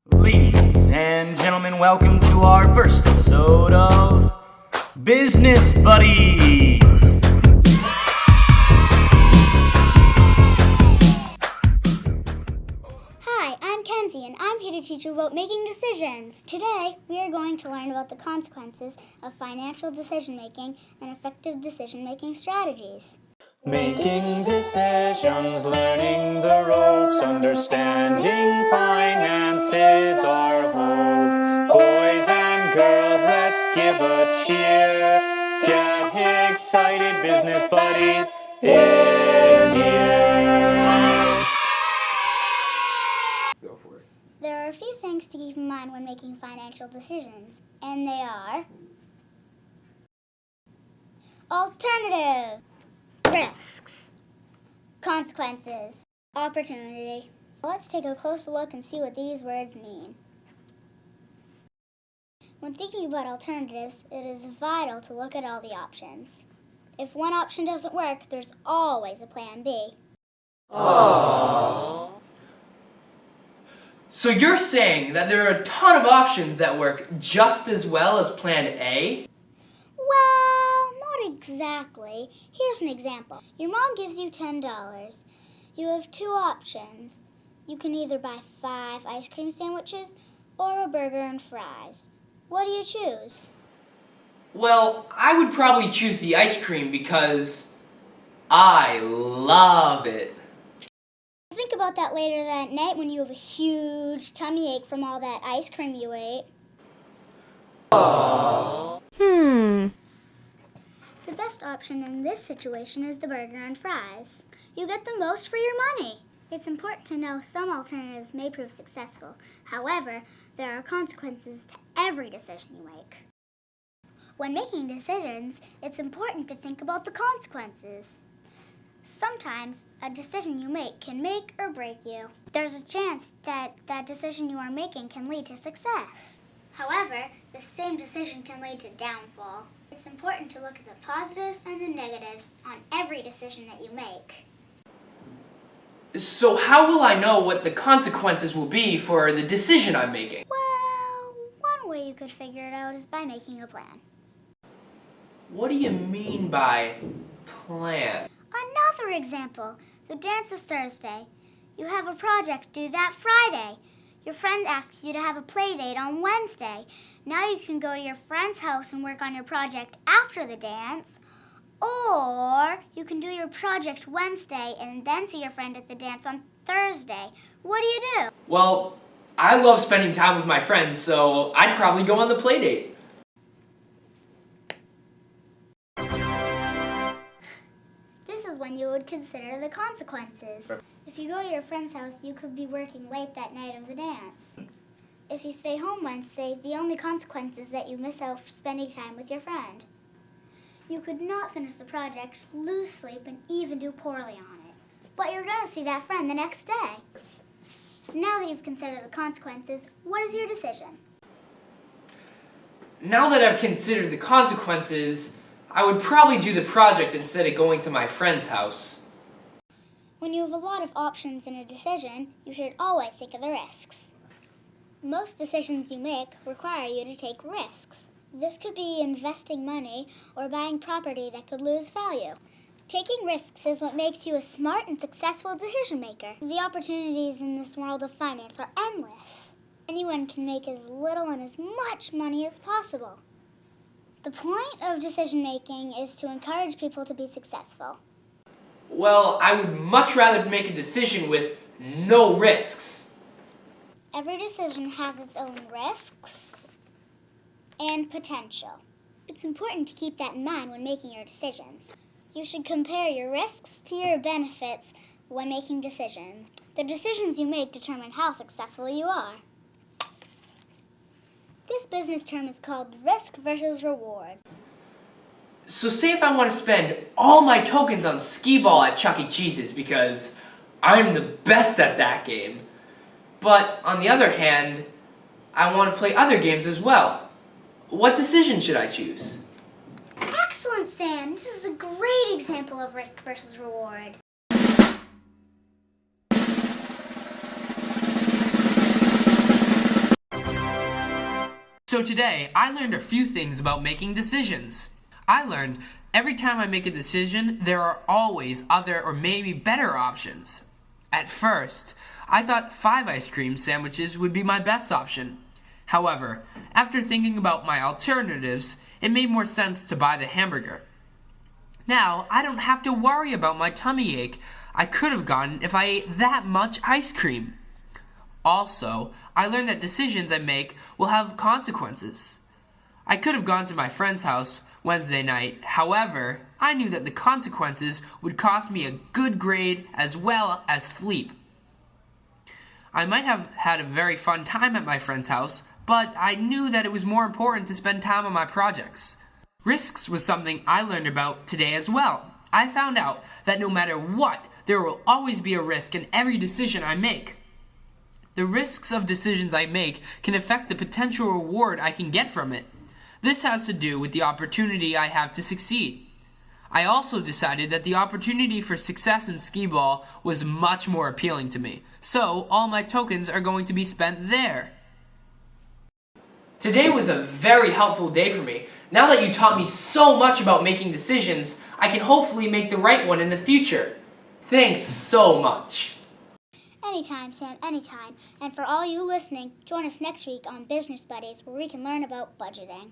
Ladies and gentlemen, welcome to our first episode of Business Buddies. Hi, I'm Kenzie, and I'm here to teach you about making decisions. Today, we are going to learn about the consequences of financial decision-making and effective decision-making strategies. Making decisions, learning the ropes, understanding finances, our hope. Boys and girls, let's give a cheer. Get excited, Business Buddies is here. Go for it. There are a few things to keep in mind when making financial decisions, and they are alternative, risks, consequences, opportunity. Let's take a closer look and see what these words mean. When thinking about alternatives, it is vital to look at all the options. If one option doesn't work, there's always a plan B. Aww. So you're saying that there are a ton of options that work just as well as plan A? Well, not exactly. Here's an example. Your mom gives you $10. You have two options. You can either buy 5 ice cream sandwiches or a burger and fries. What do you choose? Well, I would probably choose the ice cream because I love it. Think about that later that night when you have a huge tummy ache from all that ice cream you ate. The best option in this situation is the burger and fries. You get the most for your money. It's important to know some alternatives may prove successful. However, there are consequences to every decision you make. When making decisions, it's important to think about the consequences. Sometimes a decision you make can make or break you. There's a chance that that decision you are making can lead to success. However, the same decision can lead to downfall. It's important to look at the positives and the negatives on every decision that you make. So how will I know what the consequences will be for the decision I'm making? Well, one way you could figure it out is by making a plan. What do you mean by plan? Another example. The dance is Thursday. You have a project due that Friday. Your friend asks you to have a play date on Wednesday. Now you can go to your friend's house and work on your project after the dance. Or you can do your project Wednesday and then see your friend at the dance on Thursday. What do you do? Well, I love spending time with my friends, so I'd probably go on the play date. This is when you would consider the consequences. If you go to your friend's house, you could be working late that night of the dance. If you stay home Wednesday, the only consequence is that you miss out spending time with your friend. You could not finish the project, lose sleep, and even do poorly on it. But you're going to see that friend the next day. Now that you've considered the consequences, what is your decision? Now that I've considered the consequences, I would probably do the project instead of going to my friend's house. When you have a lot of options in a decision, you should always think of the risks. Most decisions you make require you to take risks. This could be investing money or buying property that could lose value. Taking risks is what makes you a smart and successful decision maker. The opportunities in this world of finance are endless. Anyone can make as little and as much money as possible. The point of decision making is to encourage people to be successful. Well, I would much rather make a decision with no risks. Every decision has its own risks and potential. It's important to keep that in mind when making your decisions. You should compare your risks to your benefits when making decisions. The decisions you make determine how successful you are. This business term is called risk versus reward. So say if I want to spend all my tokens on skee-ball at Chuck E. Cheese's because I'm the best at that game. But on the other hand, I want to play other games as well. What decision should I choose? Excellent, Sam. This is a great example of risk versus reward. So today, I learned a few things about making decisions. I learned every time I make a decision, there are always other or maybe better options. At first, I thought 5 ice cream sandwiches would be my best option. However, after thinking about my alternatives, it made more sense to buy the hamburger. Now, I don't have to worry about my tummy ache I could have gotten if I ate that much ice cream. Also, I learned that decisions I make will have consequences. I could have gone to my friend's house Wednesday night. However, I knew that the consequences would cost me a good grade as well as sleep. I might have had a very fun time at my friend's house, but I knew that it was more important to spend time on my projects. Risks was something I learned about today as well. I found out that no matter what, there will always be a risk in every decision I make. The risks of decisions I make can affect the potential reward I can get from it. This has to do with the opportunity I have to succeed. I also decided that the opportunity for success in skee-ball was much more appealing to me, so all my tokens are going to be spent there. Today was a very helpful day for me. Now that you taught me so much about making decisions, I can hopefully make the right one in the future. Thanks so much. Anytime, Sam, anytime. And for all you listening, join us next week on Business Buddies, where we can learn about budgeting.